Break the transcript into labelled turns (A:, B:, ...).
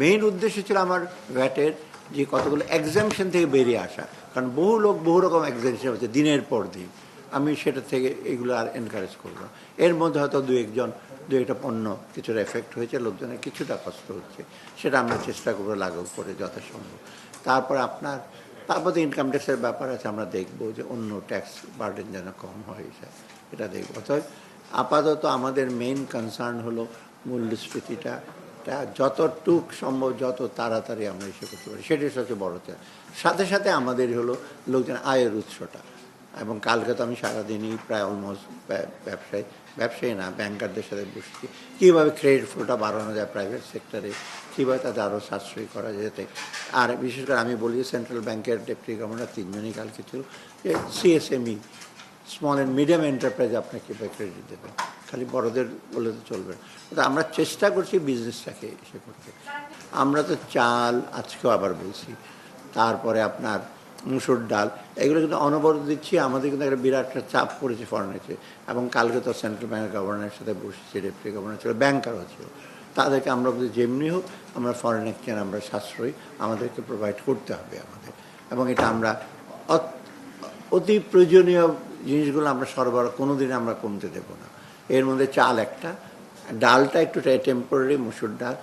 A: Main উদ্দেশ্য ছিল আমার ভ্যাটের যে কতগুলো এক্সামশন থেকে বেরিয়ে আসা, কারণ বহু লোক বহু রকম এক্সামশন হচ্ছে দিনের পর দিন। আমি সেটা থেকে এগুলো আর এনকারেজ করবো। এর মধ্যে হয়তো দু একটা পণ্য কিছুটা এফেক্ট হয়েছে, লোকজনের কিছুটা কষ্ট হচ্ছে, সেটা আমরা চেষ্টা করবো লাগু করে যথাসম্ভব। তারপর তো ইনকাম ট্যাক্সের ব্যাপার আছে, আমরা দেখবো যে অন্য ট্যাক্স বার্ডেন যেন কম হয়ে যায়, এটা দেখবো। অর্থাৎ আপাতত আমাদের মেইন কনসার্ন হলো মূল্যস্ফীতিটা যতটুক সম্ভব যত তাড়াতাড়ি আমরা এসে করতে পারি, সেটাই সবচেয়ে বড় চাই। সাথে সাথে আমাদের হলো লোকজন আয়ের উৎসটা, এবং কালকে তো আমি সারাদিনই প্রায় অলমোস্ট ব্যবসায়ী না ব্যাংকারদের সাথে বসছি, কীভাবে ক্রেডিট ফ্লোটা বাড়ানো যায় প্রাইভেট সেক্টরে, কীভাবে তাদের আরও সাশ্রয়ী করা যেতে। আর বিশেষ করে আমি বলি সেন্ট্রাল ব্যাংকের ডেপুটি গভর্নর তিনজনই কালকে ছিল, যে সিএসএমই স্মল অ্যান্ড মিডিয়াম এন্টারপ্রাইজ আপনাকে কীভাবে ক্রেডিট দেবেন, খালি বড়দের বলে তো চলবে না। তো আমরা চেষ্টা করছি বিজনেসটাকে এসে করতে। আমরা তো চাল আজকেও আবার বলছি, তারপরে আপনার মুসুর ডাল, এগুলো কিন্তু অনবরত দিচ্ছি। আমাদের কিন্তু একটা বিরাট একটা চাপ পড়েছে ফরেন এক্সচেঞ্জ, এবং কালকে তো সেন্ট্রাল ব্যাংকের গভর্নরের সাথে বসেছি, ডেপুটি গভর্নর ছিল, ব্যাংকারও ছিল। তাদেরকে আমরা বলছি যেমনি হোক আমরা ফরেন এক্সচেঞ্জ আমরা সাশ্রয়ী আমাদেরকে প্রোভাইড করতে হবে আমাদের, এবং এটা আমরা অতি প্রয়োজনীয় জিনিসগুলো আমরা সরবরাহ কোনো দিন আমরা কমতে দেবো না। এর মধ্যে চাল একটা, ডালটা একটু টেম্পোরারি, মুসুর ডাল